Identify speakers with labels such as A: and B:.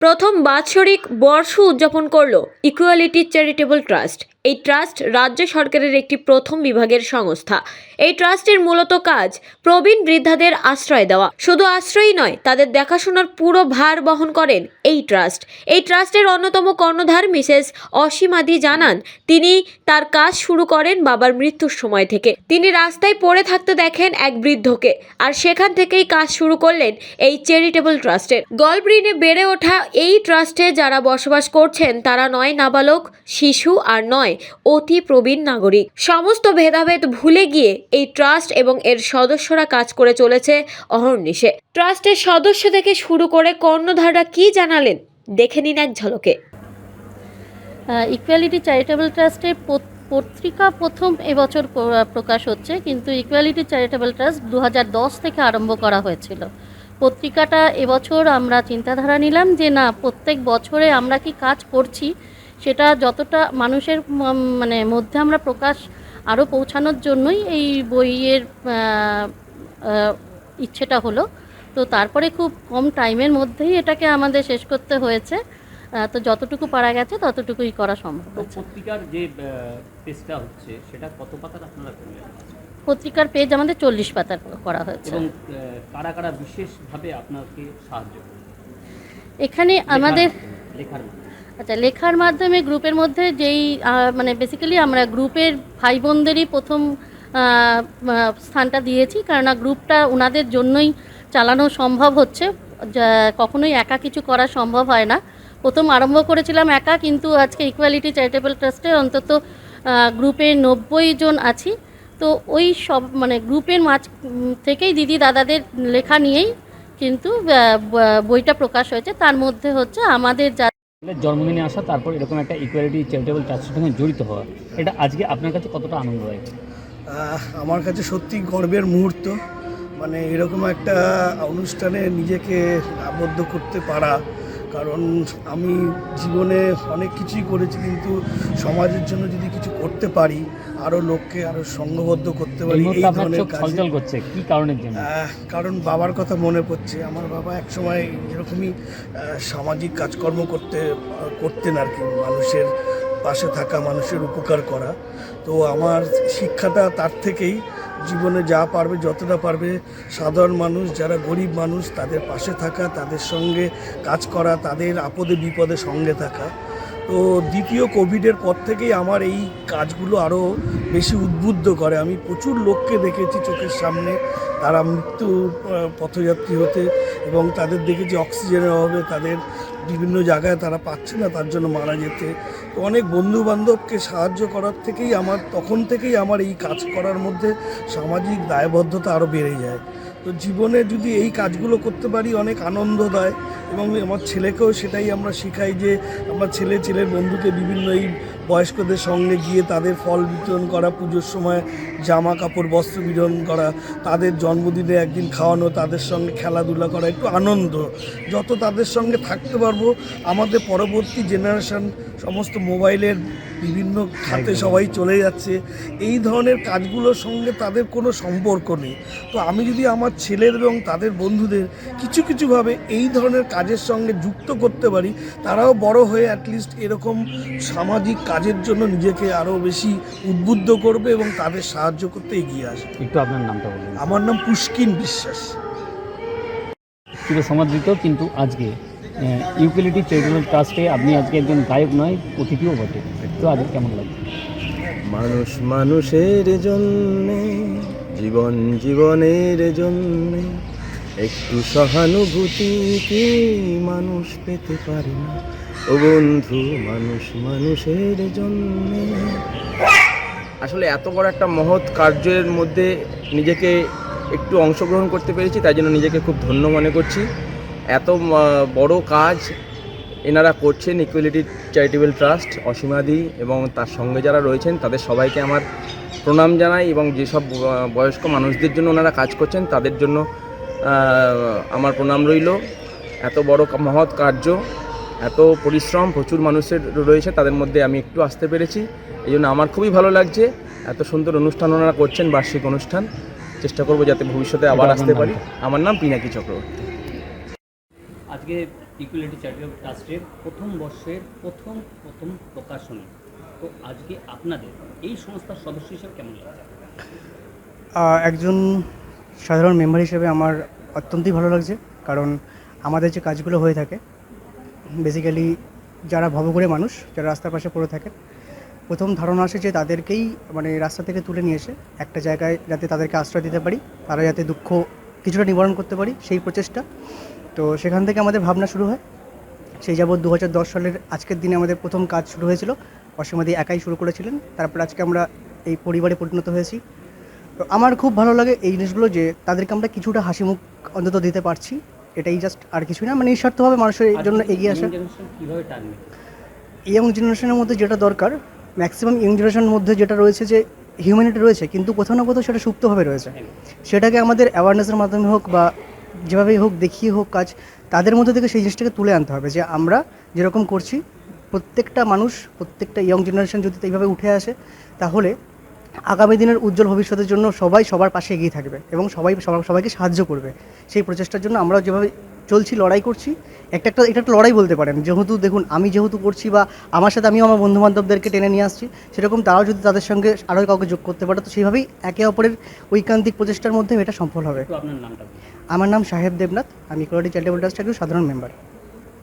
A: প্রথম বাৎসরিক বর্ষ উদযাপন করল ইকুয়ালিটি চ্যারিটেবল ট্রাস্ট। এই ট্রাস্ট রাজ্য সরকারের একটি প্রথম বিভাগের সংস্থা। এই ট্রাস্টের মূলত কাজ প্রবীণ বৃদ্ধাদের আশ্রয় দেওয়া। শুধু আশ্রয়ই নয়, তাদের দেখাশোনার পুরো ভার বহন করেন এই ট্রাস্ট। এই ট্রাস্টের অন্যতম কর্ণধার মিসেস অসীমাদি জানান, তিনি তার কাজ শুরু করেন বাবার মৃত্যুর সময় থেকে। তিনি রাস্তায় পড়ে থাকতে দেখেন এক বৃদ্ধকে, আর সেখান থেকেই কাজ শুরু করলেন এই চ্যারিটেবল ট্রাস্টের। গলব্রিনে বেড়ে ওঠা এই ট্রাস্টে যারা বসবাস করছেন তারা নয় নাবালক, শিশু আর নয় অতি প্রবীণ নাগরিক। সমস্ত ভেদাভেদ ভুলে গিয়ে এই ট্রাস্ট এবং এর সদস্যরা কাজ করে চলেছে অহর্নিশে। ট্রাস্টের সদস্য থেকে শুরু করে কর্ণধাররা কি জানালেন দেখে নিন এক ঝলকে।
B: ইকুয়ালিটি চ্যারিটেবল ট্রাস্টের পত্রিকা প্রথম এবছর প্রকাশ হচ্ছে, কিন্তু ইকুয়ালিটি চ্যারিটেবল ট্রাস্ট 2010 থেকে আরম্ভ করা হয়েছিল। পত্রিকাটা এবছর আমরা চিন্তাধারা নিলাম যে না, প্রত্যেক বছরে আমরা কি কাজ করছি সেটা যতটা মানুষের মধ্যে আমরা প্রকাশ আরও পৌঁছানোর জন্যই এই বইয়ের ইচ্ছেটা হলো। তো তারপরে খুব কম টাইমের মধ্যেই এটাকে আমাদের শেষ করতে হয়েছে। তো যতটুকু পারা গেছে ততটুকুই করা সম্ভব হচ্ছে।
C: পত্রিকার যে পেজটা হচ্ছে সেটা কত পাতার আপনারা করলেন?
B: পত্রিকার পেজ আমাদের 40 পাতার করা হয়েছে।
C: এবং কারা কারা বিশেষভাবে আপনাকে সাহায্য করবে
B: এখানে আমাদের
C: লেখার?
B: আচ্ছা, লেখার মাধ্যমে গ্রুপের মধ্যে যেই বেসিক্যালি আমরা গ্রুপের ভাই বোনদেরই প্রথম স্থানটা দিয়েছি, কারণ গ্রুপটা ওনাদের জন্যই চালানো সম্ভব হচ্ছে। কখনোই একা কিছু করা সম্ভব হয় না। প্রথম আরম্ভ করেছিলাম একা, কিন্তু আজকে ইকুয়ালিটি চ্যারিটেবল ট্রাস্টে অন্তত গ্রুপে 90 জন আছি। তো ওই সব গ্রুপের মাঝ থেকেই দিদি দাদাদের লেখা নিয়েই কিন্তু বইটা প্রকাশ হয়েছে। তার মধ্যে হচ্ছে আমাদের যা
C: জন্মদিনে আসা, তারপর এরকম একটা ইকুয়ালিটি চ্যারিটেবল ট্রাস্টের সঙ্গে জড়িত হওয়া, এটা আজকে আপনার কাছে কতটা আনন্দদায়ক?
D: আমার কাছে সত্যি গর্বের মুহূর্ত। এরকম একটা অনুষ্ঠানে নিজেকে আবদ্ধ করতে পারা, কারণ আমি জীবনে অনেক কিছুই করেছি, কিন্তু সমাজের জন্য যদি কিছু করতে পারি, আরও লোককে আরও সংঘবদ্ধ করতে পারি এই ধরনের কাজ।
C: কি কারণের জন্য?
D: কারণ বাবার কথা মনে পড়ছে। আমার বাবা একসময় এরকমই সামাজিক কাজকর্ম করতেন আর কি, মানুষের পাশে থাকা, মানুষের উপকার করা। তো আমার শিক্ষাটা তার থেকেই, জীবনে যা পারবে যতটা পারবে সাধারণ মানুষ, যারা গরিব মানুষ, তাদের পাশে থাকা, তাদের সঙ্গে কাজ করা, তাদের আপদে বিপদে সঙ্গে থাকা। তো দ্বিতীয় কোভিডের পর থেকেই আমার এই কাজগুলো আরও বেশি উদ্বুদ্ধ করে। আমি প্রচুর লোককে দেখেছি চোখের সামনে তারা মৃত্যু পথযাত্রী হতে, এবং তাদের দেখেছি অক্সিজেনের অভাবে তাদের বিভিন্ন জায়গায় তারা পাচ্ছে না, তার জন্য মারা যেতে। তো অনেক বন্ধুবান্ধবকে সাহায্য করার থেকেই তখন থেকেই আমার এই কাজ করার মধ্যে সামাজিক দায়বদ্ধতা আরও বেড়ে যায়। তো জীবনে যদি এই কাজগুলো করতে পারি অনেক আনন্দ দেয়, এবং আমার ছেলেকেও সেটাই আমরা শেখাই যে আমার ছেলের বন্ধুকে বিভিন্ন এই বয়স্কদের সঙ্গে গিয়ে তাদের ফল বিতরণ করা, পুজোর সময় জামা কাপড় বস্ত্র বিতরণ করা, তাদের জন্মদিনে একদিন খাওয়ানো, তাদের সঙ্গে খেলাধুলা করা, একটু আনন্দ। যত তাদের সঙ্গে থাকতে পারবো, আমাদের পরবর্তী জেনারেশন সমস্ত মোবাইলের বিভিন্ন খাতে সবাই চলে যাচ্ছে, এই ধরনের কাজগুলোর সঙ্গে তাদের কোনো সম্পর্ক নেই। তো আমি যদি আমার ছেলের এবং তাদের বন্ধুদের কিছুভাবে এই ধরনের কাজের সঙ্গে যুক্ত করতে পারি, তারাও বড় হয়ে অ্যাটলিস্ট এরকম সামাজিক কাজের জন্য নিজেকে আরও বেশি উদ্বুদ্ধ করবে এবং তাদের সাহায্য করতে এগিয়ে আসবে।
C: একটু আপনার নামটা বলুন।
D: আমার নাম পুষ্কিন বিশ্বাস।
C: সমাদৃত, কিন্তু আজকে ইকুয়ালিটি চ্যারিটেবল ট্রাস্টে আপনি আজকে একজন গায়ক নয়, অতিথিও বটে। তো আজকে কেমন লাগছে?
E: মানুষ মানুষের জন্যে, জীবন জীবনের জন্যে একটু সহানুভূতি কি মানুষ পেতে পারে না? ও বন্ধু, মানুষ মানুষের জন্যে। আসলে এত বড় একটা মহৎ কার্যের মধ্যে নিজেকে একটু অংশগ্রহণ করতে পেরেছি, তাই জন্য নিজেকে খুব ধন্য মনে করছি। এত বড় কাজ এনারা করছেন, ইকুয়ালিটি চ্যারিটেবল ট্রাস্ট, অসীমাদি এবং তার সঙ্গে যারা রয়েছেন তাদের সবাইকে আমার প্রণাম জানাই। এবং যেসব বয়স্ক মানুষদের জন্য ওনারা কাজ করছেন তাদের জন্য আমার প্রণাম রইল। এত বড় মহৎ কার্য, এত পরিশ্রম, প্রচুর মানুষের রয়েছে, তাদের মধ্যে আমি একটু আসতে পেরেছি, এই জন্য আমার খুবই ভালো লাগছে। এত সুন্দর অনুষ্ঠান ওনারা করছেন, বার্ষিক অনুষ্ঠান। চেষ্টা করব যাতে ভবিষ্যতে আবার আসতে পারি। আমার নাম পিনাকি চক্রবর্তী।
C: আজকে ইকুয়ালিটি চ্যারিটেবল ট্রাস্টের প্রথম বর্ষের প্রথম প্রকাশনী। তো আজকে আপনাদের এই সংস্থার সদস্য হিসেবে কেমন লাগছে?
F: একজন সাধারণ মেম্বার হিসেবে আমার অত্যন্তই ভালো লাগছে, কারণ আমাদের যে কাজগুলো হয়ে থাকে বেসিক্যালি যারা ভবঘুরে মানুষ, যারা রাস্তার পাশে পড়ে থাকে, প্রথম ধারণা আসে যে তাদেরকেই মানে রাস্তা থেকে তুলে নিয়ে এসে একটা জায়গায় যাতে তাদেরকে আশ্রয় দিতে পারি, তারা যাতে দুঃখ কিছুটা নিবারণ করতে পারি, সেই প্রচেষ্টা। তো সেখান থেকে আমাদের ভাবনা শুরু হয়। সেই যাবৎ 2010 সালের আজকের দিনে আমাদের প্রথম কাজ শুরু হয়েছিল। অসীমাদি একাই শুরু করেছিলেন, তারপর আজকে আমরা এই পরিবারে পরিণত হয়েছি। তো আমার খুব ভালো লাগে এই জিনিসগুলো, যে তাদেরকে আমরা কিছুটা হাসি মুখ অন্তত দিতে পারছি। এটাই জাস্ট, আর কিছুই না, মানে নিঃস্বার্থভাবে মানুষের জন্য এগিয়ে আসা।
C: কীভাবে টানবে?
F: ইয়ং জেনারেশনের মধ্যে যেটা দরকার, ম্যাক্সিমাম ইয়ং জেনারেশনের মধ্যে যেটা রয়েছে যে হিউম্যানিটি রয়েছে, কিন্তু কোথাও না কোথাও সেটা সুপ্তভাবে রয়েছে। সেটাকে আমাদের অ্যাওয়ারনেসের মাধ্যমে হোক বা যেভাবেই হোক, দেখিয়ে হোক কাজ, তাদের মধ্যে থেকে সেই জিনিসটাকে তুলে আনতে হবে যে আমরা যেরকম করছি, প্রত্যেকটা মানুষ, প্রত্যেকটা ইয়ং জেনারেশন যদি এইভাবে উঠে আসে, তাহলে আগামী দিনের উজ্জ্বল ভবিষ্যতের জন্য সবাই সবার পাশে এগিয়ে থাকবে এবং সবাইকে সাহায্য করবে। সেই প্রচেষ্টার জন্য আমরা যেভাবে চলছি, লড়াই করছি, এটা একটা লড়াই বলতে পারেন। যেহেতু দেখুন, আমি যেহেতু করছি বা আমার সাথে আমিও আমার বন্ধুবান্ধবদেরকে টেনে নিয়ে আসছি, সেরকম তারাও যদি তাদের সঙ্গে আরও কাউকে যোগ করতে পারে, তো সেইভাবেই একে অপরের ঐকান্তিক প্রচেষ্টার মধ্যে এটা সফল হবে।
C: তো আপনার নামটা?
F: আমার নাম সাহেব দেবনাথ, আমি ইকুয়ালিটি চ্যারিটেবল ট্রাস্টের একজন সাধারণ মেম্বার।